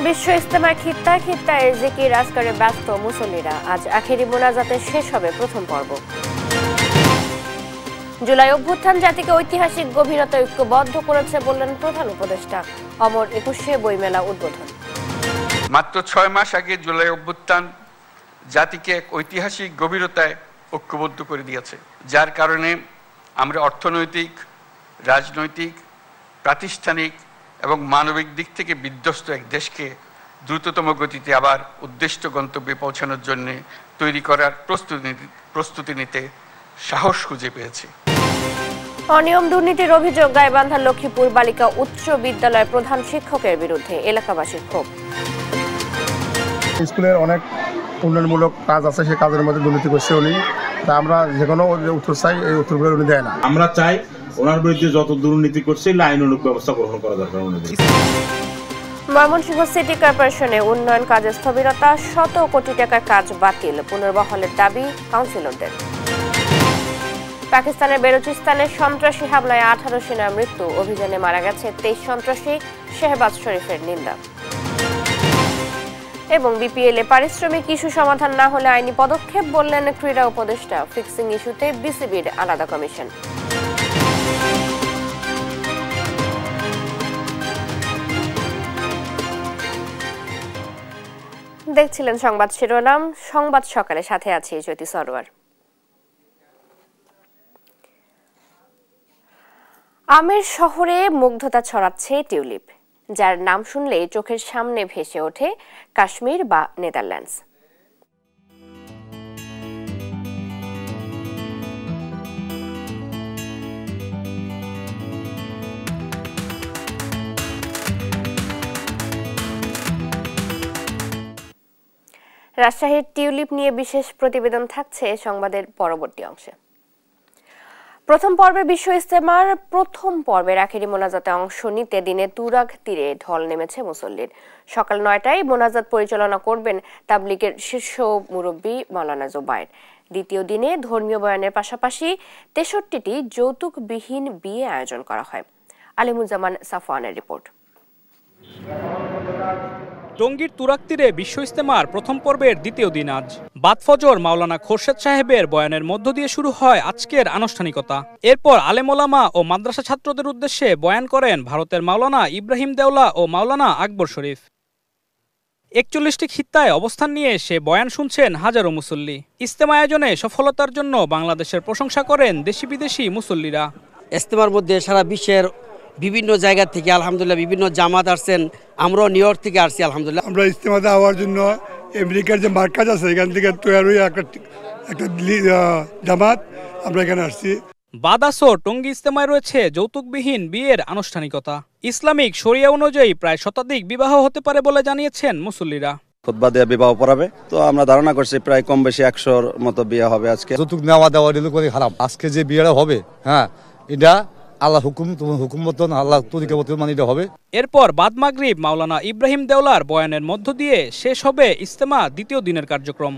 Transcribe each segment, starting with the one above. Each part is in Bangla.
বিশ্ব ইজতেমার খিত্তায় খিত্তায় জিকির আজকারে ব্যস্ত মুসল্লিরা। আজ আখেরি মোনাজাতে শেষ হবে প্রথম পর্ব। জুলাই অভ্যুত্থান জাতিকে ঐতিহাসিক গভীরতা ঐক্যবদ্ধ করেছে বললেন প্রধান উপদেষ্টা। অমর ২১শে বইমেলা উদ্বোধন। মাত্র ৬ মাস আগে জুলাই অভ্যুত্থান জাতিকে এক ঐতিহাসিক গভীরতায় ঐক্যবদ্ধ করে দিয়েছে, যার কারণে আমরা অর্থনৈতিক, রাজনৈতিক, প্রাতিষ্ঠানিক এবং মানবিক দিক থেকে বিধ্বস্ত এক দেশকে দ্রুততম গতিতে আবার উদ্দিষ্ট গন্তব্যে পৌঁছানোর জন্য তৈরি করার প্রস্তুতি নিতে সাহস খুঁজে পেয়েছি। অনিয়ম দুর্নীতির অভিযোগ গাইবান্ধার লক্ষ্মীপুর বালিকা উচ্চ বিদ্যালয়ের প্রধান শিক্ষকের বিরুদ্ধে এলাকাবাসীর ক্ষোভ। স্কুলের অনেক উন্নয়নমূলক কাজ আছে, সেই কাজের মধ্যে দুর্নীতি করছে উনি। তা আমরা যে কোনো উত্তর চাই, এই উত্তরগুলো উনি দেয় না। আমরা চাই ওনার বিরুদ্ধে যত দুর্নীতি করছে আইনানুগ ব্যবস্থা গ্রহণ করা দরকার। ময়মনসিংহ সিটি কর্পোরেশনে উন্নয়ন কাজে স্থবিরতা, শত কোটি টাকার কাজ বাতিল, পুনর্বহালের দাবি কাউন্সিলরদের। পাকিস্তানের বেলুচিস্তানে সন্ত্রাসী হামলায় 18 সেনার মৃত্যু, অভিযানে মারা গেছে 23 সন্ত্রাসী, শেহবাজ শরীফের নিন্দা। এবং বিপিএল এ পারিশ্রমিক ইস্যু সমাধান না হলে আইনি পদক্ষেপ বললেন ক্রীড়া উপদেষ্টা। ফিক্সিং ইস্যুতে বিসিবির আলাদা কমিশন। দেখছিলেন সংবাদ শিরোনাম। সংবাদ সকালে সাথে আছি জ্যোতি সরোয়ার। আমের শহরে মুগ্ধতা ছড়াচ্ছে টিউলিপ, যার নাম শুনলেই চোখের সামনে ভেসে ওঠে কাশ্মীর বা নেদারল্যান্ডস। রাজশাহীর টিউলিপ নিয়ে বিশেষ প্রতিবেদন থাকছে সংবাদের পরবর্তী অংশে। প্রথম পর্বে বিশ্ব ইজতেমার প্রথম পর্বের আখেরি মোনাজাতে অংশ নিতে দিনে তুরাগ তীরে ঢল নেমেছে মুসল্লির। সকাল ৯টায় মোনাজাত পরিচালনা করবেন তাবলিগের শীর্ষ মুরব্বী মাওলানা জোবায়ের। দ্বিতীয় দিনে ধর্মীয় বয়ানের পাশাপাশি ৬৩টি যৌতুকবিহীন বিয়ে আয়োজন করা হয়। আলিমুজ্জামান সাফওয়ানের রিপোর্ট। টঙ্গীর তুরাগ তীরে বিশ্ব ইজতেমার প্রথম পর্বের দ্বিতীয় দিন আজ। বাদ ফজর মাওলানা খোরশেদ সাহেবের বয়ানের মধ্য দিয়ে শুরু হয় আজকের আনুষ্ঠানিকতা। এরপর আলেম ওলামা ও মাদ্রাসা ছাত্রদের উদ্দেশ্যে বয়ান করেন ভারতের মাওলানা ইব্রাহিম দেওলা ও মাওলানা আকবর শরীফ। ৪১টি খিত্তায় অবস্থান নিয়ে সে বয়ান শুনছেন হাজারো মুসল্লি। ইজতেমা আয়োজনে সফলতার জন্য বাংলাদেশের প্রশংসা করেন দেশি বিদেশি মুসল্লিরা। ইজতেমার মধ্যে সারা বিশ্বের বিভিন্ন জায়গা থেকে আলহামদুলিল্লাহ বিভিন্ন জামাত আসছেন, আমরাও নিউ ইয়র্ক থেকে আসছি আলহামদুলিল্লাহ। আমরা ইজতেমাতে হওয়ার জন্য আমেরিকার যে মার্কাজ আছে এখান থেকে তৈরি হয়ে একটা জামাত আমরা এখানে আসছি। বাদ আসর টঙ্গী ইজতেমায় রয়েছে যৌতুকবিহীন বিয়ের আনুষ্ঠানিকতা। ইসলামিক শরিয়া অনুযায়ী প্রায় শতাধিক বিবাহ হতে পারে বলে জানিয়েছেন মুসল্লিরা। খুতবা দিয়ে বিবাহ পড়াবে, তো আমরা ধারণা করছি প্রায় কম বেশি ১০০-র মতো বিয়ে হবে আজকে। যৌতুক নেওয়া দেওয়া এটা কোনো খারাপ। আজকে যে বিয়েটা হবে, হ্যাঁ, এটা আল্লাহ হুকুম, তোমার হুকুম মতন আল্লাহ তরিকা মতন মানে এটা হবে। এরপর বাদ মাগরিব মাওলানা ইব্রাহিম দেওলার বয়ানের মধ্য দিয়ে শেষ হবে ইজতেমা দ্বিতীয় দিনের কার্যক্রম।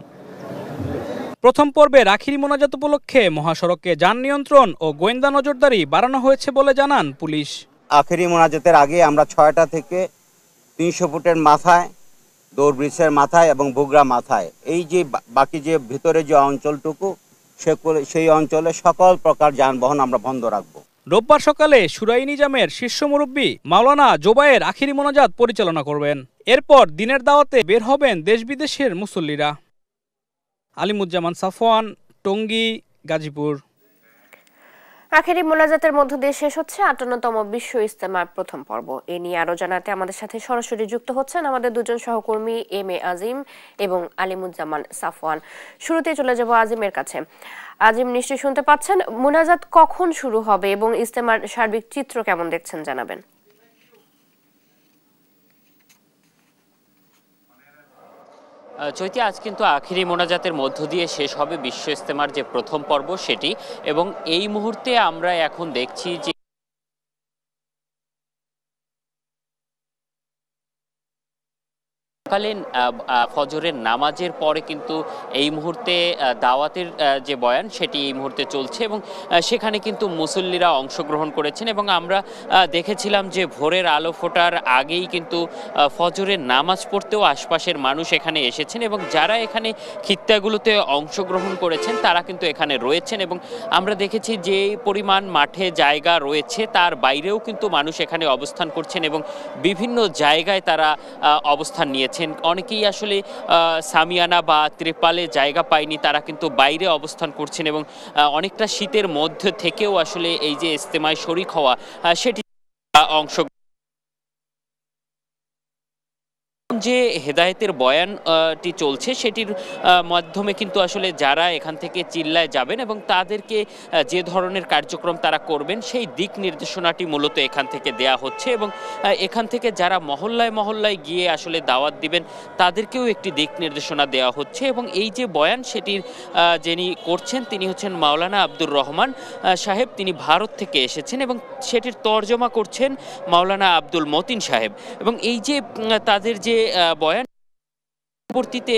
প্রথম পর্বের আখিরি মোনাজাত উপলক্ষে মহাসড়কে যান নিয়ন্ত্রণ ও গোয়েন্দা নজরদারি বাড়ানো হয়েছে বলে জানান পুলিশ। আখিরি মোনাজাতের আগে আমরা ৬টা থেকে ৩০০ ফুটের মাথায়, দৌড়ব্রিজের মাথায় এবং বগুড়া মাথায়, এই যে বাকি যে ভিতরে যে অঞ্চলটুকু সেই অঞ্চলে সকল প্রকার যানবাহন আমরা বন্ধ রাখবো। রোববার সকালে শুরাই নিজামের শীর্ষ মুরব্বী মাওলানা জোবায়ের আখিরি মোনাজাত পরিচালনা করবেন। এরপর দিনের দাওয়াতে বের হবেন দেশ বিদেশের মুসল্লিরা। আলিমুজ্জামান সাফওয়ান, টঙ্গী, গাজীপুর। আখেরি মোনাজাতের মধ্য দিয়ে শেষ হচ্ছে ৫৮তম বিশ্ব ইজতেমার প্রথম পর্ব। এ নিয়ে আরো জানাতে আমাদের সাথে সরাসরি যুক্ত হচ্ছেন আমাদের দুজন সহকর্মী এম.এ. আজিম এবং আলিমুজ্জামান সাফওয়ান। শুরুতে চলে যাব আজিমের কাছে। আজিম, নিশ্চয়ই শুনতে পাচ্ছেন, মোনাজাত কখন শুরু হবে এবং ইজতেমার সার্বিক চিত্র কেমন দেখছেন জানাবেন। চৈতি, আজ কিন্তু আখিরি মোনাজাতের মধ্য দিয়ে শেষ হবে বিশ্ব ইজতেমার যে প্রথম পর্ব সেটি, এবং এই মুহূর্তে আমরা এখন দেখছি যে কালীন ফজরের নামাজের পরে কিন্তু এই মুহূর্তে দাওয়াতের যে বয়ান সেটি এই মুহূর্তে চলছে এবং সেখানে কিন্তু মুসল্লিরা অংশগ্রহণ করেছেন এবং আমরা দেখেছিলাম যে ভোরের আলো ফোটার আগেই কিন্তু ফজরের নামাজ পড়তেও আশপাশের মানুষ এখানে এসেছেন এবং যারা এখানে খিত্তাগুলোতে অংশগ্রহণ করেছেন তারা কিন্তু এখানে রয়েছেন এবং আমরা দেখেছি যে পরিমাণ মাঠে জায়গা রয়েছে তার বাইরেও কিন্তু মানুষ এখানে অবস্থান করছেন এবং বিভিন্ন জায়গায় তারা অবস্থান নিয়েছেন। অনেকেই আসলে সামিয়ানা বা ত্রিপালে জায়গা পায়নি, তারা কিন্তু বাইরে অবস্থান করছেন এবং অনেকটা শীতের মধ্যে থেকেও আসলে এই যে ইজতেমায় শরীক হওয়া সেটি অংশ যে হেদায়েতের বয়ানটি চলছে সেটির মাধ্যমে কিন্তু আসলে যারা এখান থেকে চিল্লায় যাবেন এবং তাদেরকে যে ধরনের কার্যক্রম তারা করবেন সেই দিক নির্দেশনাটি মূলত এখান থেকে দেয়া হচ্ছে এবং এখান থেকে যারা মহল্লায় মহল্লায় গিয়ে আসলে দাওয়াত দিবেন তাদেরকেও একটি দিক নির্দেশনা দেওয়া হচ্ছে এবং এই যে বয়ান সেটির যিনি করছেন তিনি হচ্ছেন মাওলানা আব্দুর রহমান সাহেব, তিনি ভারত থেকে এসেছেন এবং সেটির তর্জমা করছেন মাওলানা আব্দুল মতিন সাহেব এবং এই যে তাদের যে বয়ান পরবর্তীতে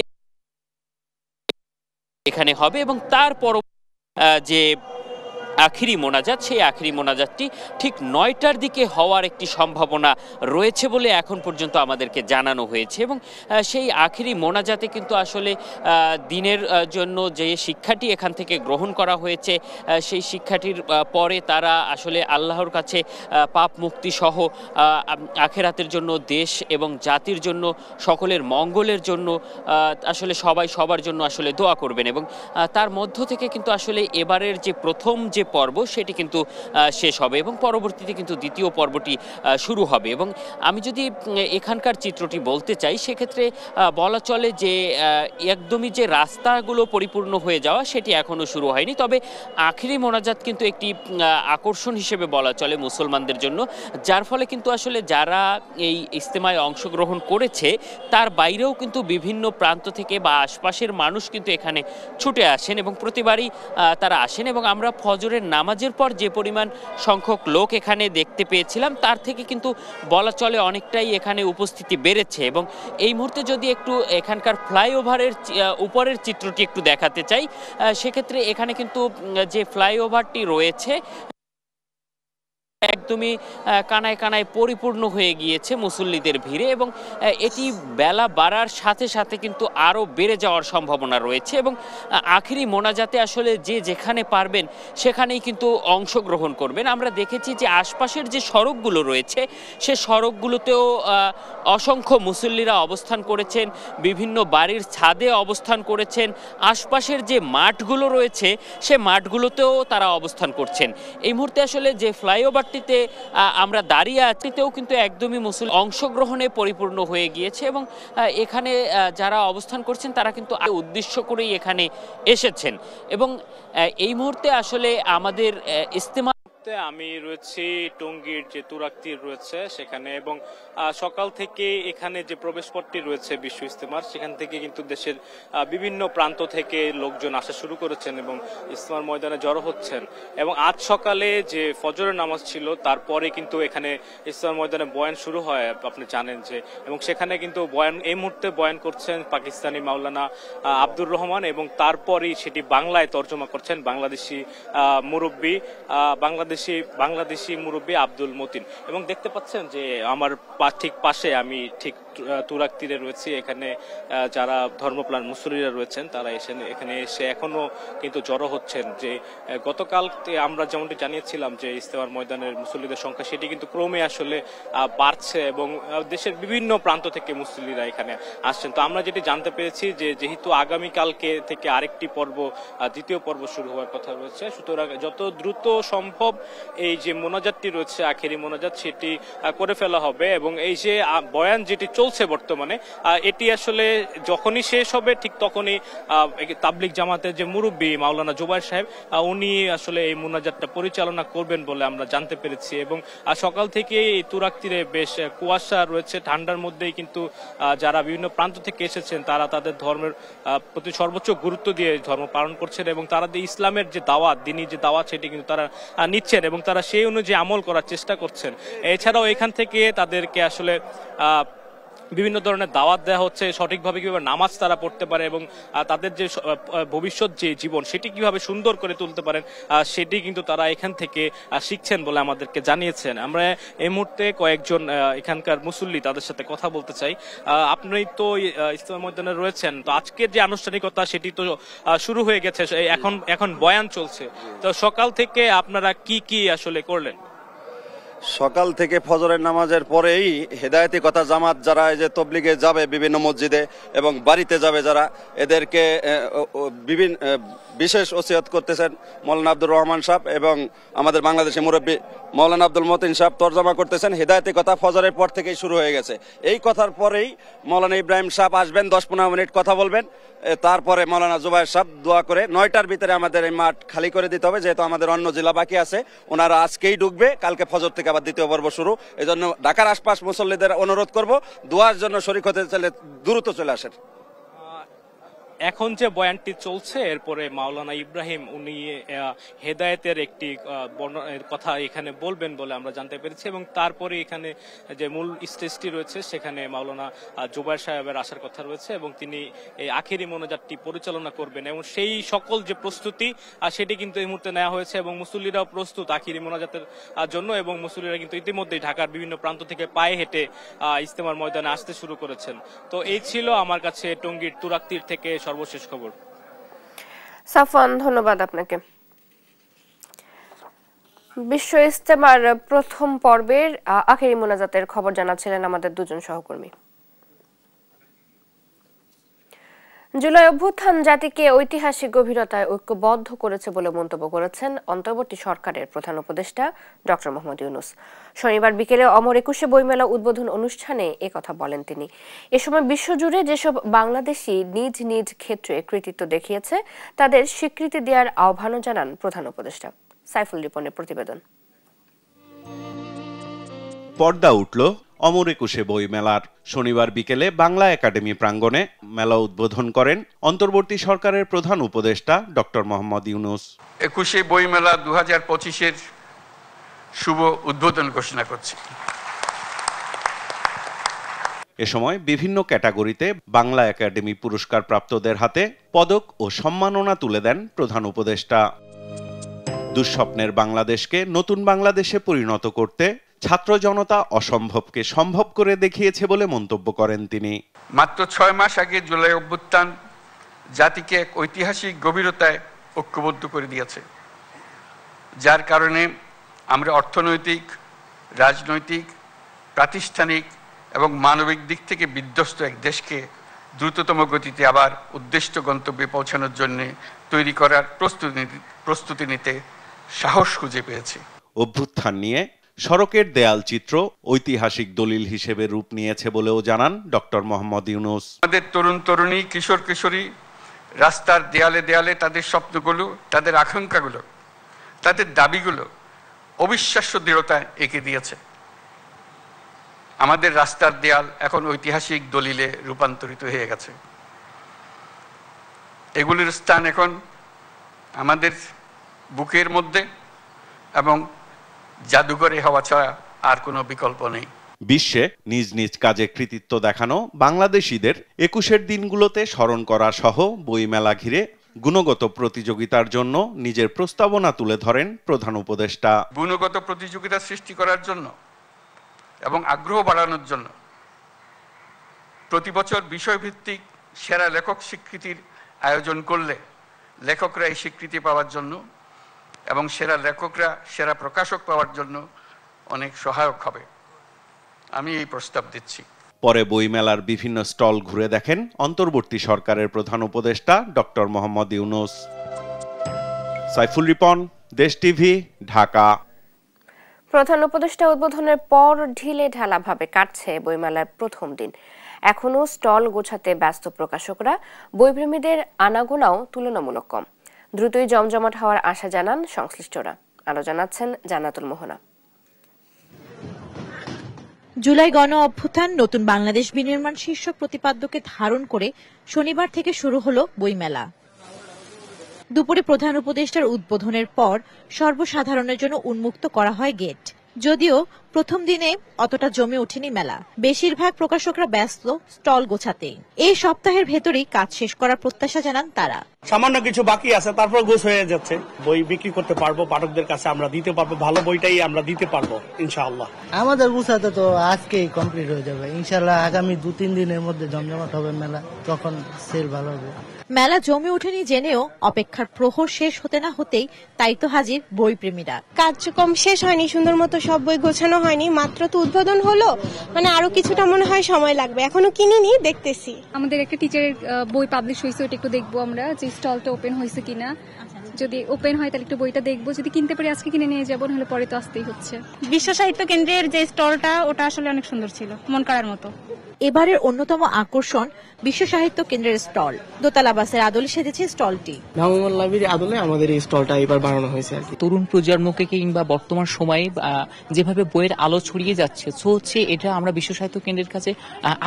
এখানে হবে এবং তারপর যে আখিরি মোনাজাত সেই আখিরি মোনাজাতটি ঠিক ৯টার দিকে হওয়ার একটি সম্ভাবনা রয়েছে বলে এখন পর্যন্ত আমাদেরকে জানানো হয়েছে এবং সেই আখিরি মোনাজাতে কিন্তু আসলে দিনের জন্য যে শিক্ষাটি এখান থেকে গ্রহণ করা হয়েছে সেই শিক্ষাটির পরে তারা আসলে আল্লাহর কাছে পাপ মুক্তি সহ আখিরাতের জন্য, দেশ এবং জাতির জন্য, সকলের মঙ্গলের জন্য আসলে সবাই সবার জন্য আসলে দোয়া করবেন এবং তার মধ্য থেকে কিন্তু আসলে এবারের যে প্রথম যে পর্ব সেটি কিন্তু শেষ হবে এবং পরবর্তীতে কিন্তু দ্বিতীয় পর্বটি শুরু হবে এবং আমি যদি এখানকার চিত্রটি বলতে চাই সেক্ষেত্রে বলা চলে যে একদমই যে রাস্তাগুলো পরিপূর্ণ হয়ে যাওয়া সেটি এখনও শুরু হয়নি, তবে আখিরি মোনাজাত কিন্তু একটি আকর্ষণ হিসেবে বলা চলে মুসলমানদের জন্য, যার ফলে কিন্তু আসলে যারা এই ইজতেমায় অংশগ্রহণ করেছে তার বাইরেও কিন্তু বিভিন্ন প্রান্ত থেকে বা আশপাশের মানুষ কিন্তু এখানে ছুটে আসেন এবং প্রতিবারই তারা আসেন এবং আমরা ফজরের নামাজের পর যে পরিমাণ সংখ্যক লোক এখানে দেখতে পেয়েছিলাম তার থেকে কিন্তু বলা চলে অনেকটাই এখানে উপস্থিতি বেড়েছে এবং এই মুহূর্তে যদি একটু এখানকার ফ্লাইওভারের উপরের চিত্রটি একটু দেখাতে চাই সেক্ষেত্রে এখানে কিন্তু যে ফ্লাইওভারটি রয়েছে একদমই কানায় কানায় পরিপূর্ণ হয়ে গিয়েছে মুসল্লিদের ভিড়ে এবং এটি বেলা বাড়ার সাথে সাথে কিন্তু আরও বেড়ে যাওয়ার সম্ভাবনা রয়েছে এবং আখিরি মোনাজাতে আসলে যে যেখানে পারবেন সেখানেই কিন্তু অংশগ্রহণ করবেন। আমরা দেখেছি যে আশপাশের যে সড়কগুলো রয়েছে সে সড়কগুলোতেও অসংখ্য মুসল্লিরা অবস্থান করেছেন, বিভিন্ন বাড়ির ছাদে অবস্থান করেছেন, আশপাশের যে মাঠগুলো রয়েছে সে মাঠগুলোতেও তারা অবস্থান করছেন। এই মুহূর্তে আসলে যে ফ্লাইওভার আমরা দাঁড়িয়ে আছিতেও কিন্তু একদমই মুসলিম অংশগ্রহণে পরিপূর্ণ হয়ে গিয়েছে এবং এখানে যারা অবস্থান করছেন তারা কিন্তু উদ্দেশ্য করেই এখানে এসেছেন এবং এই মুহূর্তে আসলে আমাদের ইজতেমা আমি রয়েছি টঙ্গীর যে তুরাক্তি রয়েছে সেখানে এবং সকাল থেকে এখানে যে প্রবেশপথটি রয়েছে বিশ্ব ইজতেমার সেখান থেকে কিন্তু দেশের বিভিন্ন প্রান্ত থেকে লোকজন আসা শুরু করেছেন এবং ইজতেমার ময়দানে জড়ো হচ্ছেন এবং আজ সকালে যে ফজরের নামাজ ছিল তারপরে কিন্তু এখানে ইজতেমার ময়দানে বয়ান শুরু হয়, আপনি জানেন যে, এবং সেখানে কিন্তু বয়ান এই মুহূর্তে বয়ান করছেন পাকিস্তানি মাওলানা আব্দুর রহমান এবং তারপরেই সেটি বাংলায় তর্জমা করছেন বাংলাদেশি মুরব্বী বাংলাদেশি মুরব্বী আব্দুল মতিন এবং দেখতে পাচ্ছেন যে আমার ঠিক পাশে আমি ঠিক তুরাগ তীরে রয়েছি, এখানে যারা ধর্মপ্রাণ মুসল্লিরা রয়েছেন তারা এখানে এসে এখনো কিন্তু জড়ো হচ্ছেন। যে গতকাল আমরা যেমনটি জানিয়েছিলাম যে ইজতেমার ময়দানের মুসল্লিদের সংখ্যা সেটি কিন্তু ক্রমে আসলে বাড়ছে এবং দেশের বিভিন্ন প্রান্ত থেকে মুসল্লিরা এখানে আসছেন। তো আমরা যেটি জানতে পেরেছি যে যেহেতু আগামীকালকে থেকে আরেকটি পর্ব, দ্বিতীয় পর্ব শুরু হওয়ার কথা রয়েছে, সুতরাং যত দ্রুত সম্ভব এই যে মোনাজাতটি রয়েছে আখেরি মোনাজাত সেটি করে ফেলা হবে এবং এই যে বয়ান যেটি চলছে বর্তমানে এটি আসলে যখনই শেষ হবে ঠিক তখনই তাবলিগ জামাতের যে মুরব্বী মাওলানা জুবাইর সাহেব উনি আসলে এই মোনাজাতটা পরিচালনা করবেন বলে আমরা জানতে পেরেছি এবং সকাল থেকে এই তুরাগ তীরে বেশ কুয়াশা রয়েছে, ঠান্ডার মধ্যেই কিন্তু যারা বিভিন্ন প্রান্ত থেকে এসেছেন তারা তাদের ধর্মের প্রতি সর্বোচ্চ গুরুত্ব দিয়ে ধর্ম পালন করছেন এবং তারা ইসলামের যে দাওয়াত, দিনী যে দাওয়াত সেটি কিন্তু তারা নিচ্ছেন এবং তারা সেই অনুযায়ী আমল করার চেষ্টা করছেন। এছাড়াও এখান থেকে তাদেরকে আসলে বিভিন্ন ধরনের দাওয়াত দেওয়া হচ্ছে, সঠিকভাবে কিভাবে নামাজ তারা পড়তে পারে এবং তাদের যে ভবিষ্যৎ যে জীবন সেটি কিভাবে সুন্দর করে তুলতে পারেন সেটি কিন্তু তারা এখান থেকে শিখছেন বলে আমাদেরকে জানিয়েছেন। আমরা এই মুহূর্তে কয়েকজন এখানকার মুসল্লি তাদের সাথে কথা বলতে চাই। আপনি তো ইজতেমা ময়দানে রয়েছেন, তো আজকের যে আনুষ্ঠানিকতা সেটি তো শুরু হয়ে গেছে, এখন বয়ান চলছে, তো সকাল থেকে আপনারা কি আসলে করলেন? সকাল থেকে ফজরের নামাজের পরেই হেদায়েতি কথা জামাত যারা এই যে তবলিগে যাবে বিভিন্ন মসজিদে এবং বাড়িতে যাবে যারা, এদেরকে বিশেষ ওসিয়ত করতেছেন মৌলানা আব্দুর রহমান সাহেব এবং আমাদের বাংলাদেশের মুরব্বী মৌলানা আব্দুল মতিন সাহেব তরজমা করতেছেন। হেদায়েতি কথা ফজরের পর থেকেই শুরু হয়ে গেছে। এই কথার পরেই মৌলানা ইব্রাহিম সাহেব আসবেন, 10-15 মিনিট কথা বলবেন, তারপরে মৌলানা জুবায়ের সাহেব দোয়া করে 9টার ভিতরে আমাদের এই মাঠ খালি করে দিতে হবে, যেহেতু আমাদের অন্য জেলা বাকি আছে। ওনারা আজকেই ঢুকবে, কালকে ফজর থেকে আবার দ্বিতীয় পর্ব শুরু। এই জন্য ঢাকার আশপাশ মুসল্লিদের অনুরোধ করব, দোয়ার জন্য শরীক হতে চাইলে দ্রুত চলে আসেন। এখন যে বয়ানটি চলছে এরপরে মাওলানা ইব্রাহিম উনি হেদায়েতের একটি কথা এখানে বলবেন বলে আমরা জানতে পেরেছি এবং তারপরে এখানে যে মূল স্টেজটি রয়েছে সেখানে মাওলানা জুবায়ের সাহেবের আসার কথা রয়েছে এবং তিনি এই আখেরি মোনাজাতটি পরিচালনা করবেন এবং সেই সকল যে প্রস্তুতি সেটি কিন্তু এই মুহূর্তে নেওয়া হয়েছে এবং মুসল্লিরাও প্রস্তুত আখেরি মোনাজাতের জন্য এবং মুসল্লিরা কিন্তু ইতিমধ্যেই ঢাকার বিভিন্ন প্রান্ত থেকে পায়ে হেঁটে ইজতেমার ময়দানে আসতে শুরু করেছেন। তো এই ছিল আমার কাছে টঙ্গীর তুরাগতীর থেকে সর্বশেষ খবর। সাফওয়ান, ধন্যবাদ আপনাকে। বিশ্ব ইজতেমার প্রথম পর্বের আখেরি মোনাজাতের খবর জানাচ্ছিলেন আমাদের দুজন সহকর্মী। জুলাই অভ্যুত্থান জাতিকে ঐতিহাসিক গভীরতায় ঐক্যবদ্ধ করেছে বলে মন্তব্য করেছেন অন্তর্বর্তী সরকারের প্রধান উপদেষ্টা ডক্টর মোহাম্মদ ইউনূস। শনিবার বিকেলে অমর একুশে বইমেলা উদ্বোধন অনুষ্ঠানে একথা বলেন তিনি। এ সময় বিশ্বজুড়ে যেসব বাংলাদেশি নিজ নিজ ক্ষেত্রে কৃতিত্ব দেখিয়েছে তাদের স্বীকৃতি দেওয়ার আহ্বানও জানান প্রধান উপদেষ্টা। সাইফুল রিপনের প্রতিবেদন। পর্দা উঠল অমর একুশে বই মেলার। শনিবার বিকেলে বাংলা একাডেমি প্রাঙ্গণে মেলা উদ্বোধন করেন অন্তর্বর্তী সরকারের প্রধান উপদেষ্টা ডক্টর মোহাম্মদ ইউনূস। একুশে বই মেলা 2025-এর শুভ উদ্বোধন ঘোষণা করছি। এ সময় বিভিন্ন ক্যাটাগরিতে বাংলা একাডেমি পুরস্কার প্রাপ্তদের হাতে পদক ও সম্মাননা তুলে দেন প্রধান উপদেষ্টা। দুঃস্বপ্নের বাংলাদেশকে নতুন বাংলাদেশে পরিণত করতে ছাত্র জনতা অসম্ভবকে সম্ভব করে দেখিয়েছে বলে মন্তব্য করেন তিনি। মাত্র 6 মাস আগে জুলাই অভ্যুত্থান জাতিকে এক ঐতিহাসিক গভীরতায় ঐক্যবদ্ধ করে দিয়েছে, যার কারণে আমরা অর্থনৈতিক, রাজনৈতিক, প্রাতিষ্ঠানিক এবং মানবিক দিক থেকে বিধ্বস্ত এক দেশকে দ্রুততম গতিতে আবার উদ্দিষ্ট গন্তব্যে পৌঁছানোর জন্য তৈরি করার প্রস্তুতি নিতে সাহস খুঁজে পেয়েছি। অভ্যুত্থান নিয়ে সড়কের দেয়াল চিত্র ঐতিহাসিক দলিল হিসেবে রূপ নিয়েছে বলেও জানান ডক্টর মোহাম্মদ ইউনূস। আমাদের তরুণ তরুণী, কিশোর কিশোরী রাস্তার দেয়ালে দেয়ালে তাদের স্বপ্নগুলো, তাদের আকাঙ্ক্ষাগুলো, তাদের দাবিগুলো অবিশ্বাস্য দৃঢ়তা এঁকে দিয়েছে। আমাদের রাস্তার দেয়াল এখন ঐতিহাসিক দলিলে রূপান্তরিত হয়ে গেছে। এগুলির স্থান এখন আমাদের বুকের মধ্যে এবং জাদুঘরে হওয়া ছাড়া আর কোনো বিকল্প নেই। বিশ্বে নিজ নিজ কাজে কৃতিত্ব দেখানো বাংলাদেশিদের 21-এর দিনগুলোতে স্মরণ করা সহ বইমেলা ঘিরে গুণগত প্রতিযোগিতার জন্য নিজের প্রস্তাবনা তুলে ধরেন প্রধান উপদেষ্টা। গুণগত প্রতিযোগিতা সৃষ্টি করার জন্য এবং আগ্রহ বাড়ানোর জন্য প্রতি বছর বিষয়ভিত্তিক সেরা লেখক স্বীকৃতির আয়োজন করলে লেখকরা এই স্বীকৃতি পাওয়ার জন্য এবং সেরা লেখকরা সেরা প্রকাশক পাওয়ার জন্য অনেক সহায়ক হবে। আমি এই প্রস্তাব দিচ্ছি। পরে বইমেলার বিভিন্ন স্টল ঘুরে দেখেন অন্তর্বর্তী সরকারের প্রধান উপদেষ্টা ডক্টর মোহাম্মদ ইউনূস। সাইফুল রিপন, দেশ টিভি, ঢাকা। প্রধান উপদেষ্টা উদ্বোধনের পর ঢিলে ঢালাভাবে কাটছে বইমেলার প্রথম দিন। এখনো স্টল গোছাতে ব্যস্ত প্রকাশকরা, বইপ্রেমীদের আনাগোনাও তুলনামূলক কম। দ্রুতই জমজমাট হওয়ার আশা জানান সংশ্লিষ্টরা। আরো জানাচ্ছেন জান্নাতুল মোহনা। জুলাই গণ অভ্যুত্থান নতুন বাংলাদেশ বিনির্মাণ শীর্ষক প্রতিপাদ্যকে ধারণ করে শনিবার থেকে শুরু হলো বইমেলা। দুপুরে প্রধান উপদেষ্টার উদ্বোধনের পর সর্বসাধারণের জন্য উন্মুক্ত করা হয় গেট। যদিও প্রথম দিনে অতটা জমে ওঠেনি মেলা, বেশিরভাগ প্রকাশকরা ব্যস্ত স্টল গোছাতেই। এই সপ্তাহের ভেতরেই কাজ শেষ করার প্রত্যাশা জানান তারা। সামান্য কিছু বাকি আছে, তারপর গোছ হয়ে যাচ্ছে। বই বিক্রি করতে পারবো, পাঠকদের কাছে আমরা দিতে পারবো, ভালো বইটাই আমরা দিতে পারবো ইনশাআল্লাহ। আমাদের গুছাতে তো আজকেই কমপ্লিট হয়ে যাবে ইনশাআল্লাহ। আগামী 2-3 দিনের মধ্যে জমজমাট হবে মেলা, তখন সেল ভালো হবে। মেলা জমে ওঠেনি জেনেও অপেক্ষার প্রহর শেষ হতে না হতেই তাই তো হাজির বই প্রেমীরা। কার্যক্রম শেষ হয়নি, সুন্দর মতো সব বই গোছানো হয়নি, মাত্র তো উদ্বোধন হলো, মানে আরো কিছুটা মনে হয় সময় লাগবে, এখনো কিনিনি, দেখতেছি। আমাদের একটা টিচারের বই পাবলিশ হয়েছে, ওটা একটু দেখবো আমরা যে স্টলটা ওপেন হয়েছে কিনা। যদি ওপেন হয় তাহলে একটু বইটা দেখবো, যদি কিনতে পারি আজকে কিনে নিয়ে যাবো, নাহলে পরে তো আসতেই হচ্ছে। বিশ্ব সাহিত্য কেন্দ্রের যে স্টলটা ওটা আসলে অনেক সুন্দর ছিল, মন কাড়ার মতো। এবারের অন্যতম আকর্ষণ বিশ্ব সাহিত্য কেন্দ্রের স্টল। দোতলা বাসের আদলে সেজেছে স্টলটি। ভ্রাম্যমাণ লাইব্রেরির আদলে আমাদের এই স্টলটা এবার বানানো হয়েছে আর কি। তরুণ প্রজন্মকে কিংবা বর্তমান সময়ে যেভাবে বইয়ের আলো ছড়িয়ে যাচ্ছে, হচ্ছে এটা আমরা বিশ্ব সাহিত্য কেন্দ্রের কাছে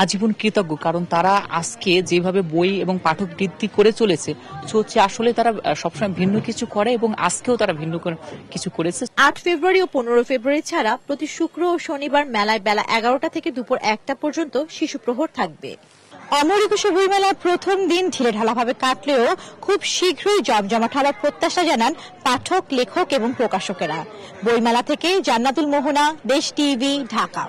আজীবন কৃতজ্ঞ, কারণ তারা আজকে যেভাবে বই এবং পাঠক বৃদ্ধি করে চলেছে, হচ্ছে আসলে তারা সবসময় ভিন্ন কিছু করে এবং আজকেও তারা ভিন্ন কিছু করেছে। 8 ফেব্রুয়ারি ও 15 ফেব্রুয়ারি ছাড়া প্রতি শুক্র ও শনিবার মেলায় বেলা 11টা থেকে দুপুর 1টা পর্যন্ত শিশু প্রহর থাকবে। অমর একুশে বইমেলার প্রথম দিন ঢিলে ঢালাভাবে কাটলেও খুব শীঘ্রই জমজমাট হওয়ার প্রত্যাশা জানান পাঠক, লেখক এবং প্রকাশকেরা। বইমেলা থেকে জান্নাতুল মোহনা, দেশ টিভি, ঢাকা।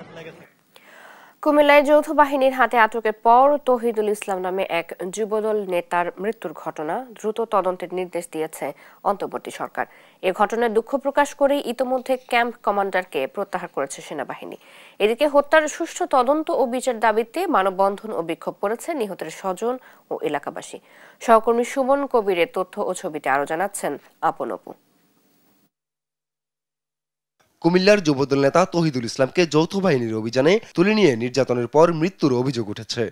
কুমিল্লায় যৌথ বাহিনীর হাতে আটকের পর তৌহিদুল ইসলাম নামে এক যুবদল নেতার মৃত্যুর ঘটনা দ্রুত তদন্তের নির্দেশ দিয়েছে অন্তর্বর্তী সরকার। এ ঘটনায় দুঃখ প্রকাশ করে ইতোমধ্যে ক্যাম্প কমান্ডারকে প্রত্যাহার করেছে সেনাবাহিনী। এদিকে হত্যার সুষ্ঠু তদন্ত ও বিচার দাবিতে মানববন্ধন ও বিক্ষোভ করেছে নিহতের স্বজন ও এলাকাবাসী। সহকর্মী সুমন কবিরের তথ্য ও ছবিতে আরো জানাচ্ছেন আপন অপু। কুমিল্লার যুবদল নেতা তৌহিদুল ইসলামকে যৌথ বাহিনীর অভিযানে তুলে নিয়ে নির্যাতনের পর মৃত্যুর অভিযোগ উঠেছে।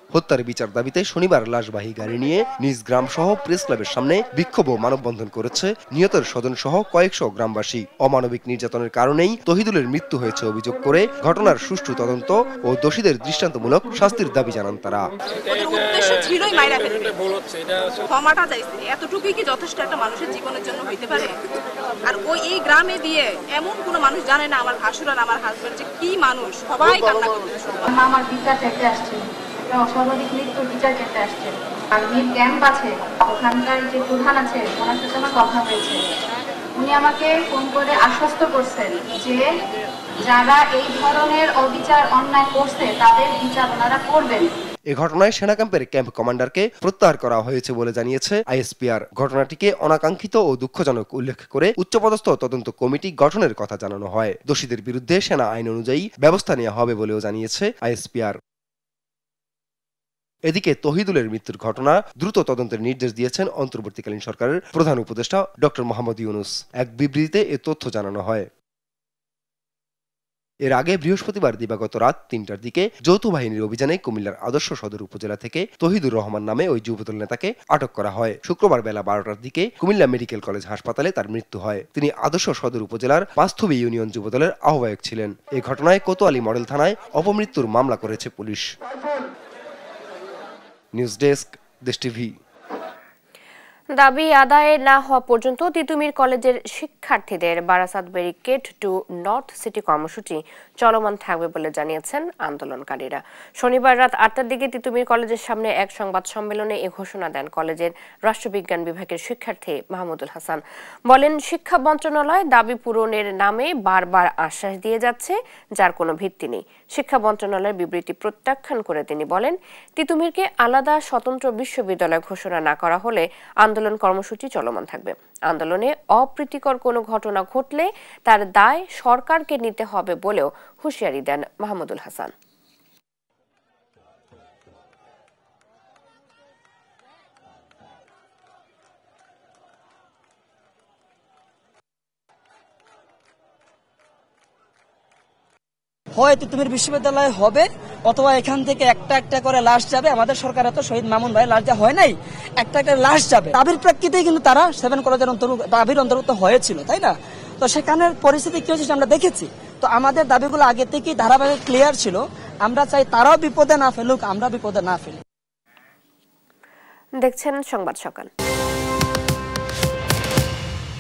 হত্যার বিচার দাবিতে শনিবার লাশবাহী গাড়ি নিয়ে নিজ গ্রাম সহ প্রেস ক্লাবের সামনে বিক্ষোভ ও মানববন্ধন করেছে নিহতের স্বজন সহ কয়েকশো গ্রামবাসী। অমানবিক নির্যাতনের কারণেই তৌহিদুলের মৃত্যু হয়েছে অভিযোগ করে ঘটনার সুষ্ঠু তদন্ত ও দোষীদের দৃষ্টান্তমূলক শাস্তির দাবি জানান তারা। ক্ষমাটা চাইছে, এতটুকুই কি যথেষ্ট একটা মানুষের জীবনের জন্য হইতে পারে? আর ওই এই গ্রামে দিয়ে এমন কোনো মানুষ জানে না আমার ভাসুর আর আমার হাজবেন্ড যে কি মানুষ, সবাই কান্না করতেছে। আমার বিচার চাইতে আসছে, অস্বাভাবিক মৃত্যুর বিচার চাইতে আসছে। আর মিড ক্যাম্প আছে, ওখানকার যে প্রধান আছে ওনার সাথে আমার কথা হয়েছে। উনি আমাকে ফোন করে আশ্বস্ত করছেন যে যারা এই ধরনের অবিচার অন্যায় করছে তাদের বিচার ওনারা করবেন। এ ঘটনায় সেনা ক্যাম্পের ক্যাম্প কমান্ডারকে প্রত্যাহার করা হয়েছে বলে জানিয়েছে আইএসপিআর। ঘটনাটিকে অনাকাঙ্ক্ষিত ও দুঃখজনক উল্লেখ করে উচ্চপদস্থ তদন্ত কমিটি গঠনের কথা জানানো হয়। দোষীদের বিরুদ্ধে সেনা আইন অনুযায়ী ব্যবস্থা নেওয়া হবে বলেও জানিয়েছে আইএসপিআর। এদিকে তৌহিদুলের মৃত্যুর ঘটনা দ্রুত তদন্তের নির্দেশ দিয়েছেন অন্তর্বর্তীকালীন সরকারের প্রধান উপদেষ্টা ডক্টর মোহাম্মদ ইউনুস। এক বিবৃতিতে এ তথ্য জানানো হয়। এর আগে বৃহস্পতিবার দিবাগত রাত 3টার দিকে যৌথ বাহিনীর অভিযানে কুমিল্লার আদর্শ সদর উপজেলা থেকে তৌহিদুর রহমান নামে ওই যুবদল নেতাকে আটক করা হয়। শুক্রবার বেলা 12টার দিকে কুমিল্লা মেডিকেল কলেজ হাসপাতালে তার মৃত্যু হয়। তিনি আদর্শ সদর উপজেলার পাঁচথবি ইউনিয়ন যুবদলের আহ্বায়ক ছিলেন। এই ঘটনায় কোতোয়ালি মডেল থানায় অপমৃত্যুর মামলা করেছে পুলিশ। নিউজ ডেস্ক, দেশ টিভি। দাবি আদায় না হওয়া পর্যন্ত তিতুমির কলেজের শিক্ষার্থীদের Barasat barricade two north city কর্মসূচি চলমান থাকবে বলে জানিয়েছেন আন্দোলনকারীরা। শনিবার রাত 8টার দিকে তিতুমির কলেজের সামনে এক সংবাদ সম্মেলনে এ ঘোষণা দেন কলেজের রাষ্ট্রবিজ্ঞান বিভাগের শিক্ষার্থী মাহমুদুল হাসান। বলেন, শিক্ষা মন্ত্রণালয় দাবি পূরণের নামে বারবার আশ্বাস দিয়ে যাচ্ছে, যার কোনো ভিত্তি নেই। শিক্ষা মন্ত্রণালয়ের বিবৃতি প্রত্যাখ্যান করে তিনি বলেন, তিতুমিরকে আলাদা স্বতন্ত্র বিশ্ববিদ্যালয় ঘোষণা না করা হলে আন্দোলন কর্মসূচি চলমান থাকবে। আন্দোলনে অপ্রীতিকর কোনো ঘটনা ঘটলে তার দায় সরকারকে নিতে হবে বলেও হুঁশিয়ারি দেন মাহমুদুল হাসান। হয় তিতুমির বিশ্ববিদ্যালয় হবে অথবা এখান থেকে একটা একটা করে লাশ যাবে। আমাদের সরকার এত শহীদ মামুন ভাই লাশ যা হয় নাই, একটা একটা লাশ যাবে। দাবির প্রেক্ষিতে কিন্তু তারা 7 কলেজের দাবির অন্তর্ভুক্ত হয়েছিল, তাই না? তো সেখানের পরিস্থিতি কি হচ্ছে আমরা দেখেছি। তো আমাদের দাবিগুলো আগে থেকেই ধারাবাহিক ক্লিয়ার ছিল। আমরা চাই তারাও বিপদে না ফেলুক, আমরা বিপদে না ফেলি। দেখছেন সংবাদ সকাল।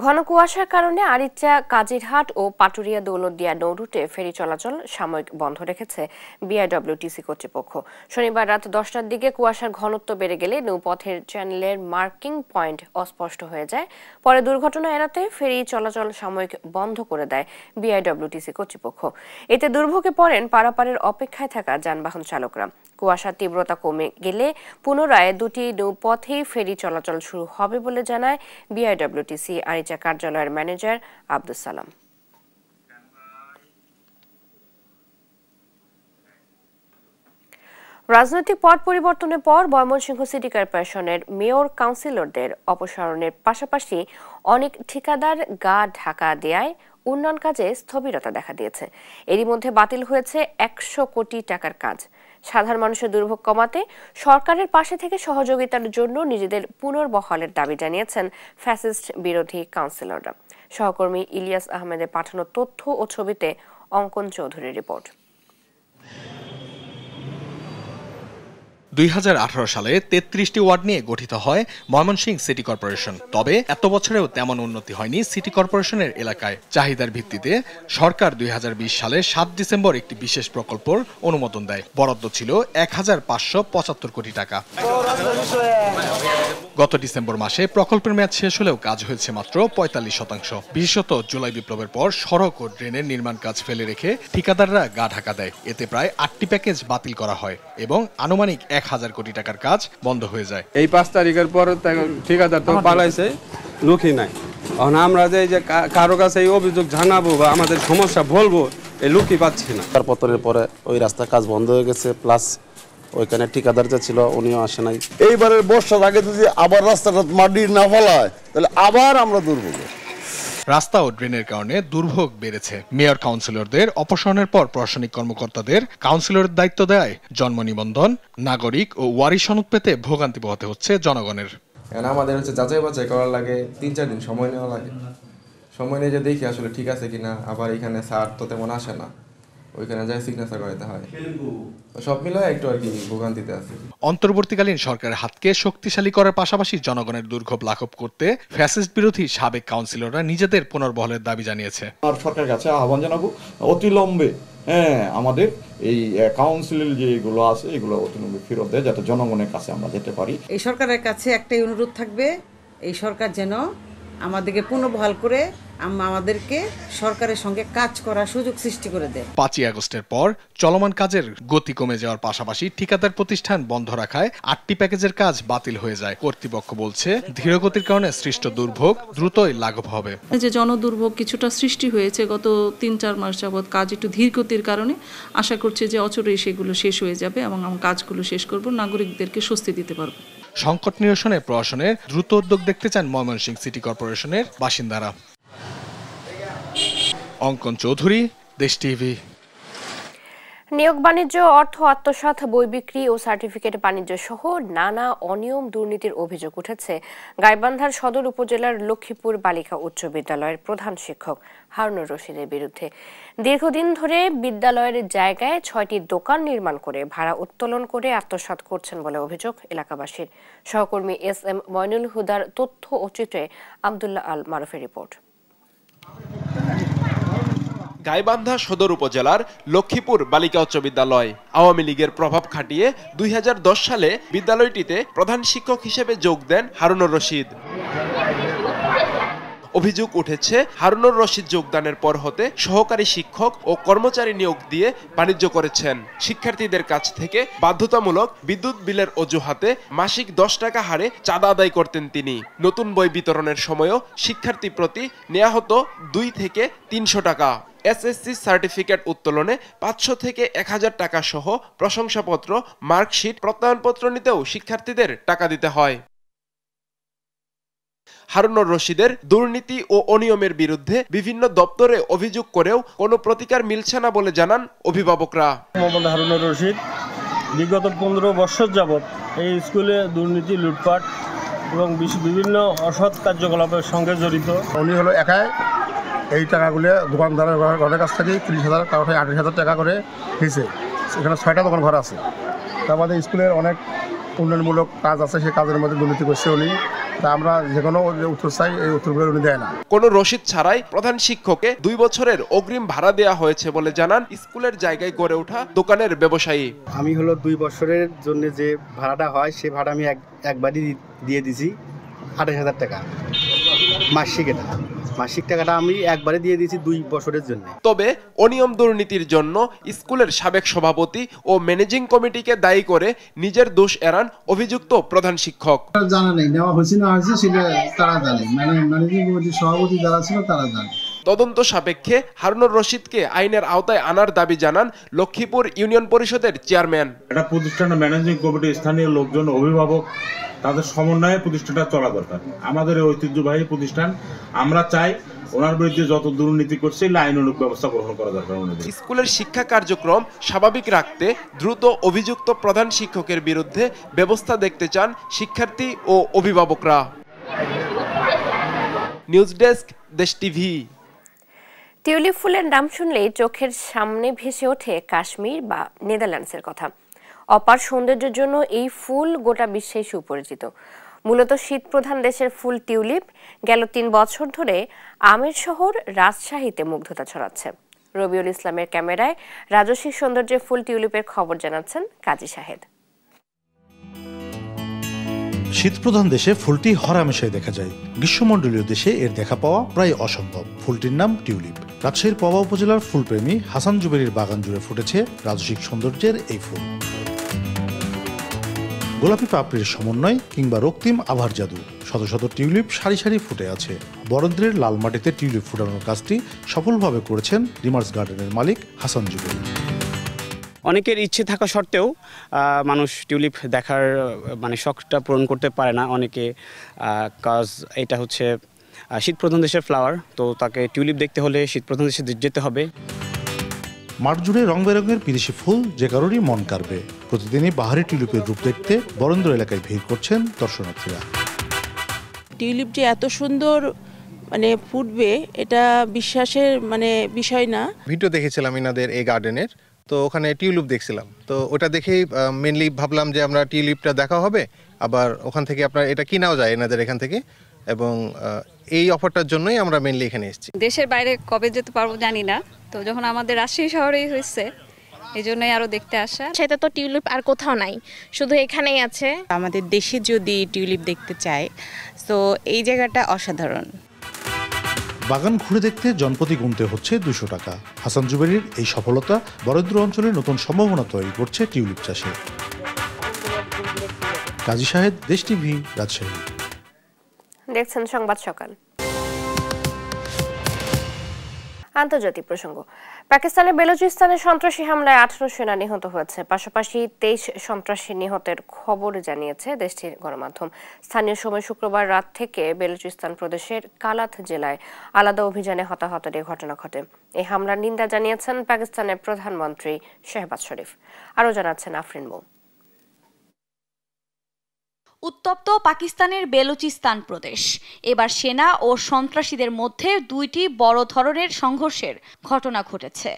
ঘন কুয়াশার কারণে আরিচা, কাজিরহাট ও পাটুরিয়া দৌলতদিয়া নৌ রুটে ফেরি চলাচল সাময়িক বন্ধ রেখেছে বিআইডব্লিউটিসি কর্তৃপক্ষ। শনিবার রাত 10টার দিকে কুয়াশার ঘনত্ব বেড়ে গেলে নৌপথের চ্যানেলের মার্কিং পয়েন্ট অস্পষ্ট হয়ে যায়। পরে দুর্ঘটনা এড়াতে ফেরি চলাচল সাময়িক বন্ধ করে দেয় বিআইডব্লিউটিসি কর্তৃপক্ষ। এতে দুর্ভোগে পড়েন পারাপারের অপেক্ষায় থাকা যানবাহন চালকরা। কুয়াশার তীব্রতা কমে গেলে পুনরায় দুটি নৌপথেই ফেরি চলাচল শুরু হবে বলে জানায় বিআইডব্লিউটিসি আরিচা কার্যালয়ের ম্যানেজার আব্দুস সালাম। রাজনৈতিক পট পরিবর্তনের পর ময়মনসিংহ সিটি কর্পোরেশনের মেয়র কাউন্সিলরদের অপসারণের পাশাপাশি অনেক ঠিকাদার গা ঢাকা দেয়ায় উন্নয়ন কাজে স্থবিরতা দেখা দিয়েছে। এরই মধ্যে বাতিল হয়েছে 100 কোটি টাকার কাজ। সাধারণ মানুষের দুর্ভোগ কমাতে সরকারের পাশে থেকে সহযোগিতার জন্য নিজেদের পুনর্বহালের দাবি জানিয়েছেন ফ্যাসিস্ট বিরোধী কাউন্সিলররা। সহকর্মী ইলিয়াস আহমেদের পাঠানো তথ্য ও ছবিতে অঙ্কন চৌধুরীর রিপোর্ট। 2018 সালে 33টি ওয়ার্ড নিয়ে গঠিত হয় ময়মনসিংহ সিটি কর্পোরেশন। তবে এত বছরেও তেমন উন্নতি হয়নি সিটি কর্পোরেশনের এলাকায়। চাহিদার ভিত্তিতে সরকার 2020 সালে 7 ডিসেম্বর একটি বিশেষ প্রকল্পের অনুমোদন দেয়। বরাদ্দ ছিল 1575 কোটি টাকা। গত ডিসেম্বর মাসে প্রকল্পের মেয়াদ শেষ হলেও কাজ হয়েছে মাত্র 45%। বিশেষত জুলাই বিপ্লবের পর সড়ক ও ড্রেনের নির্মাণ কাজ ফেলে রেখে ঠিকাদাররা গা ঢাকা দেয়। এতে প্রায় 8টি প্যাকেজ বাতিল করা হয় এবং আনুমানিক 1000 কোটি টাকার কাজ বন্ধ হয়ে যায়। এই 5 তারিখের পর ঠিকাদার তো পালাইছে, লুকই নাই। আমরা যে কারো কাছে এই অভিযোগ জানাবো বা আমাদের সমস্যা বলবো, এই লুকই পাচ্ছি না। তার পতনের পরে ওই রাস্তার কাজ বন্ধ হয়ে গেছে, প্লাস ওইখানে ঠিকাদার যে ছিল উনিও আসে নাই। এইবারের বর্ষার আগে যদি আবার রাস্তাটা মাটি না ফেলায় তাহলে আবার আমরা দুর্ভোগে। রাস্তা ও ড্রেনের কারণে দুর্ভোগ বেড়েছে। মেয়র কাউন্সিলরদের অপসারণের পর প্রশাসনিক কর্মকর্তাদের কাউন্সিলরের দায়িত্ব দেয় জন্ম নিবন্ধন, নাগরিক ও ওয়ারি সনদ পেতে ভোগান্তি পোহাতে হচ্ছে জনগণের। আমাদের যাচাই বাছাই করার লাগে 3-4 দিন সময় নেওয়া লাগে। সময় নিয়ে যে দেখি আসলে ঠিক আছে কিনা। আবার এখানে স্যার তো তেমন আসে না, ওইখানে যাই সিগনেচার করাতে হয়। সব মিলায় একটু আর কি ভোগান্তিতে আছে। অন্তর্বর্তীকালীন সরকারের হাতকে শক্তিশালী করার পাশাপাশি জনগণের দুর্ভোগ লাঘব করতে ফ্যাসিস্ট বিরোধী সাবেক কাউন্সিলররা নিজেদের পুনর্বহলের দাবি জানিয়েছে। সরকারের কাছে আহ্বান জানাবো অতিলম্বে আমাদের এই কাউন্সিলের যেগুলো আছে এগুলো অতিলম্বে ফেরত দেয়, যাতে জনগণের কাছে আমরা যেতে পারি। এই সরকারের কাছে একটাই অনুরোধ থাকবে, এই সরকার যেন আমাদেরকে পুনর্বহাল করে আমাদেরকে সরকারের সঙ্গে কাজ করার সুযোগ সৃষ্টি করে দেয়। 5ই আগস্টের পর চলমান কাজের গতি কমে যাওয়ার পাশাপাশি ঠিকাদার প্রতিষ্ঠান বন্ধ রাখায় 8টি প্যাকেজের কাজ বাতিল হয়ে যায়। কর্তৃপক্ষ বলছে ধীরগতির কারণে সৃষ্ট দুর্ভোগ দ্রুতই লাঘব হবে। যে জনদুর্ভোগ কিছুটা সৃষ্টি হয়েছে গত 3-4 মাস যাবৎ, কাজ একটু ধীর গতির কারণে আশা করছি যে অচিরেই সেগুলো শেষ হয়ে যাবে এবং আমরা কাজগুলো শেষ করব, নাগরিকদেরকে স্বস্তি দিতে পারব। সংকট নিরসনে প্রশাসনের দ্রুত উদ্যোগ দেখতে চান ময়মনসিংহ সিটি কর্পোরেশনের বাসিন্দারা। অঙ্কন চৌধুরী, দেশ টিভি। নিয়োগ বাণিজ্য, অর্থ আত্মসাৎ, বই বিক্রি ও সার্টিফিকেট বাণিজ্য সহ নানা অনিয়ম দুর্নীতির অভিযোগ উঠেছে গাইবান্ধার সদর উপজেলার লক্ষ্মীপুর বালিকা উচ্চ বিদ্যালয়ের প্রধান শিক্ষক হারুনুর রশিদের বিরুদ্ধে। দীর্ঘদিন ধরে বিদ্যালয়ের জায়গায় 6টি দোকান নির্মাণ করে ভাড়া উত্তোলন করে আত্মসাৎ করছেন বলে অভিযোগ এলাকাবাসীর। সহকর্মী SM মইনুল হুদার তথ্য ও চিত্রে আব্দুল্লাহ আল মারুফের রিপোর্ট। গাইবান্ধা সদর উপজেলার লক্ষ্মীপুর বালিকা উচ্চ বিদ্যালয় আওয়ামী লীগের প্রভাব খাটিয়ে 2010 সালে বিদ্যালয়টিতে প্রধান শিক্ষক হিসেবে যোগ দেন হারুনুর রশিদ। অভিযোগ উঠেছে হারুনুর রশিদ যোগদানের পর হতে সহকারী শিক্ষক ও কর্মচারী নিয়োগ দিয়ে বাণিজ্য করেছেন। শিক্ষার্থীদের কাছ থেকে বাধ্যতামূলক বিদ্যুৎ বিলের অজুহাতে মাসিক 10 টাকা হারে চাঁদা আদায় করতেন তিনি। নতুন বই বিতরণের সময়ও শিক্ষার্থী প্রতি নেওয়া হতো 2 থেকে 300 টাকা। SSC সার্টিফিকেট উত্তোলনে 500 থেকে 1000 টাকা সহ প্রশংসাপত্র, মার্কশিট, প্রত্যয়নপত্র নিতেও শিক্ষার্থীদের টাকা দিতে হয়। হারুনুর রশিদের দুর্নীতি ও অনিয়মের বিরুদ্ধে বিভিন্ন দপ্তরে অভিযোগ করেও কোনো প্রতিকার মিলছে না বলে জানান অভিভাবকরা। মোহাম্মদ হারুনুর রশিদ বিগত 15 বছর যাবৎ এই স্কুলে দুর্নীতি, লুটপাট এবং বিভিন্ন অসৎ কার্যকলাপের সঙ্গে জড়িত। উনি হলো একাই এই টাকাগুলো দোকানদারের কাছ থেকে 30,000 টাকা 28,000 টাকা করে নিয়েছে। এখানে 6টা দোকান ঘর আছে। তার মধ্যে স্কুলের অনেক উন্নয়নমূলক কাজ আছে, সেই কাজের মধ্যে দুর্নীতি করছে উনি। তা আমরা যে কোনো উত্তর চাই, এই উত্তরগুলো উনি দেয় না। কোনো রসিদ ছাড়াই প্রধান শিক্ষককে 2 বছরের অগ্রিম ভাড়া দেওয়া হয়েছে বলে জানান স্কুলের জায়গায় গড়ে ওঠা দোকানের ব্যবসায়ী। আমি হলো 2 বছরের জন্য যে ভাড়াটা হয় সে ভাড়া আমি একবারই দিয়ে দিছি 28,000 টাকা মাসিক টাকাটা আমি একবারে দিয়ে দিয়েছি 2 বছরের জন্য। তবে অনিয়ম দুর্নীতির জন্য স্কুলের সাবেক সভাপতি ও ম্যানেজিং কমিটিকে দায়ী করে নিজের দোষ এড়ান অভিযুক্ত প্রধান শিক্ষক। জানা নেই নেওয়া হয়েছে না হয়েছে সেটা তারা জানে, ম্যানেজিং কমিটির সভাপতি যারা ছিল তারা জানে। তদন্ত সাপেক্ষে হারুনুর রশিদকে আইনের আওতায় আনার দাবি জানান লক্ষ্মীপুর ইউনিয়ন পরিষদের চেয়ারম্যান। এটা প্রতিষ্ঠানের ম্যানেজিং কমিটি, স্থানীয় লোকজন, অভিভাবক, তাদের সমন্বয়ে প্রতিষ্ঠানটা চলা দরকার। আমাদের এই ঐতিহ্যবাহী প্রতিষ্ঠান, আমরা চাই ওনার বিরুদ্ধে যত দুর্নীতি করছে আইনানুগ ব্যবস্থা গ্রহণ করা দরকার। স্কুলের শিক্ষা কার্যক্রম স্বাভাবিক রাখতে দ্রুত অভিযুক্ত প্রধান শিক্ষকের বিরুদ্ধে ব্যবস্থা দেখতে চান শিক্ষার্থী ও অভিভাবকরা। নিউজ ডেস্ক, দেশ টিভি। টিউলিপ ফুলের নাম শুনলেই চোখের সামনে ভেসে ওঠে কাশ্মীর বা নেদারল্যান্ডসের কথা। অপার সৌন্দর্যের জন্য এই ফুল গোটা বিশ্বে সুপরিচিত। মূলত শীতপ্রধান দেশের ফুল টিউলিপ গেল 3 বছর ধরে আমের শহর রাজশাহীতে মুগ্ধতা ছড়াচ্ছে। রবিউল ইসলামের ক্যামেরায় রাজস্বিক সৌন্দর্যের ফুল টিউলিপের খবর জানাচ্ছেন কাজী শাহেদ। শীতপ্রধান দেশে ফুলটি হরহামেশাই দেখা যায়। গ্রীষ্মমণ্ডলীয় দেশে এর দেখা পাওয়া প্রায় অসম্ভব। ফুলটির নাম টিউলিপ। রাজশাহীর পবা উপজেলার ফুলপ্রেমী হাসান জুবেরির বাগান জুড়ে ফুটেছে রাজস্বিক সৌন্দর্যের এই ফুল। গোলাপি পাপড়ির সমন্বয় কিংবা রক্তিম আভার জাদু, শত শত টিউলিপ সারি সারি ফুটে আছে। বরেন্দ্রের লাল মাটিতে টিউলিপ ফুটানোর কাজটি সফলভাবে করেছেন রিমার্স গার্ডেনের মালিক হাসান জুবেরি। অনেকের ইচ্ছে থাকা সত্ত্বেও মানুষ টিউলিপ দেখার শখটা পূরণ করতে পারে না অনেকে, কাজ এটা হচ্ছে শীতপ্রধান দেশের ফ্লাওয়ার, তো তাকে টিউলিপ দেখতে হলে শীতপ্রধান দেশে যেতে হবে। মাঠ জুড়ে রং বেরঙের বিদেশি ফুল যে কারোরই মন কাড়বে। প্রতিদিনই বাহারি টিউলিপের রূপ দেখতে বরেন্দ্র এলাকায় ভিড় করছেন দর্শনার্থীরা। টিউলিপ যে এত সুন্দর ফুটবে এটা বিশ্বাসের বিষয় না। ভিডিও দেখেছিলাম ইনাদের এই গার্ডেনের, তো ওখানে টিউলিপ দেখছিলাম, তো ওটা দেখেই মেনলি ভাবলাম যে আমরা টিউলিপটা দেখা হবে, আবার ওখান থেকে আপনার এটা কিনাও যায় এনাদের এখান থেকে, এবং এই অফারটার জন্যই আমরা মেনলি এখানে এসেছি। দেশের বাইরে কবে যেতে পারবো জানি না, তো যখন আমাদের রাজশাহী শহরেই হয়েছে এই জন্যই আরো দেখতে আসা। সেটা তো টিউলিপ আর কোথাও নাই, শুধু এখানেই আছে। আমাদের দেশে যদি টিউলিপ দেখতে চায় তো এই জায়গাটা অসাধারণ। বাগান ঘুরে দেখতে জনপ্রতি গুনতে হচ্ছে 200 টাকা। হাসান জুবেরির এই সফলতা বরেন্দ্র অঞ্চলে নতুন সম্ভাবনা তৈরি করছে টিউলিপ চাষে। কাজী শাহেদ, দেশ টিভি, রাজশাহী। দেখছেন সংবাদ সকাল। আন্তর্জাতিক প্রসঙ্গ। পাকিস্তানের বেলুচিস্তানে সন্ত্রাসী হামলায় 18 সেনা নিহত হয়েছে। পাশাপাশি 23 সন্ত্রাসী নিহতের খবর জানিয়েছে দেশটির গণমাধ্যম। স্থানীয় সময় শুক্রবার রাত থেকে বেলুচিস্তান প্রদেশের কালাত জেলায় আলাদা অভিযানে হতাহতের এই ঘটনা ঘটে। এই হামলার নিন্দা জানিয়েছেন পাকিস্তানের প্রধানমন্ত্রী শেহবাজ শরীফ। আরও জানাচ্ছেন আফরিন মৌ। উত্তপ্ত পাকিস্তানের বেলুচিস্তান প্রদেশ। এবার সেনা ও সন্ত্রাসীদের মধ্যে 2টি বড় ধরনের সংঘর্ষের ঘটনা ঘটেছে।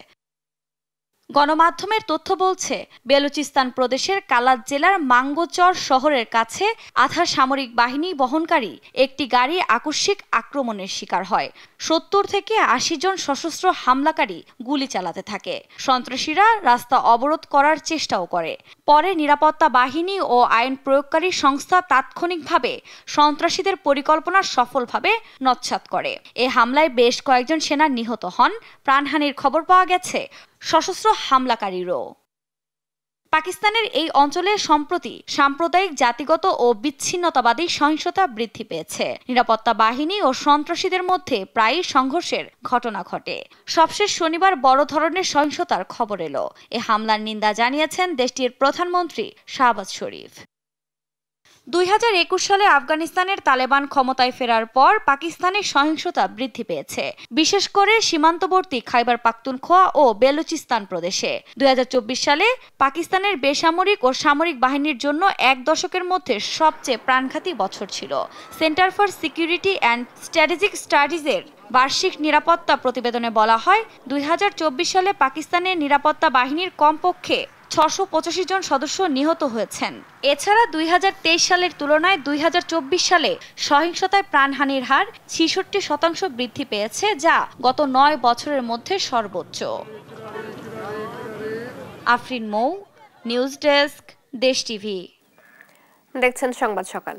গণমাধ্যমের তথ্য বলছে, বেলুচিস্তান প্রদেশের কালাত জেলার মাঙ্গোচর শহরের কাছে আধা সামরিক বাহিনী বহনকারী একটি গাড়ি আকস্মিক আক্রমণের শিকার হয়। 70 থেকে 80 জন সশস্ত্র হামলাকারী গুলি চালাতে থাকে। সন্ত্রাসীরা রাস্তা অবরোধ করার চেষ্টাও করে। পরে নিরাপত্তা বাহিনী ও আইন প্রয়োগকারী সংস্থা তাৎক্ষণিকভাবে সন্ত্রাসীদের পরিকল্পনা সফলভাবে নস্যাৎ করে। এ হামলায় বেশ কয়েকজন সেনা নিহত হন। প্রাণহানির খবর পাওয়া গেছে সশস্ত্র হামলাকারীরও। পাকিস্তানের এই অঞ্চলে সম্প্রতি সাম্প্রদায়িক, জাতিগত ও বিচ্ছিন্নতাবাদী সহিংসতা বৃদ্ধি পেয়েছে। নিরাপত্তা বাহিনী ও সন্ত্রাসীদের মধ্যে প্রায়ই সংঘর্ষের ঘটনা ঘটে। সবশেষ শনিবার বড় ধরনের সহিংসতার খবর এলো। এ হামলার নিন্দা জানিয়েছেন দেশটির প্রধানমন্ত্রী শাহবাজ শরীফ। 2021 সালে আফগানিস্তানের তালেবান ক্ষমতায় ফেরার পর পাকিস্তানের সহিংসতা বৃদ্ধি পেয়েছে, বিশেষ করে সীমান্তবর্তী খাইবার পাখতুনখোয়া ও বেলুচিস্তান প্রদেশে। 2024 সালে পাকিস্তানের বেসামরিক ও সামরিক বাহিনীর জন্য 1 দশকের মধ্যে সবচেয়ে প্রাণঘাতী বছর ছিল। Centre for security and strategic স্টাডিজের বার্ষিক নিরাপত্তা প্রতিবেদনে বলা হয় 2024 সালে পাকিস্তানের নিরাপত্তা বাহিনীর কমপক্ষে 685 জন সদস্য নিহত হয়েছেন। এছাড়া 2023 সালের তুলনায় 2024 সালে সহিংসতায় প্রাণহানির হার 66% বৃদ্ধি পেয়েছে, যা গত 9 বছরের মধ্যে সর্বোচ্চ। আফরিন মৌ, নিউজ ডেস্ক, দেশ টিভি। দেখছেন সংবাদ সকাল।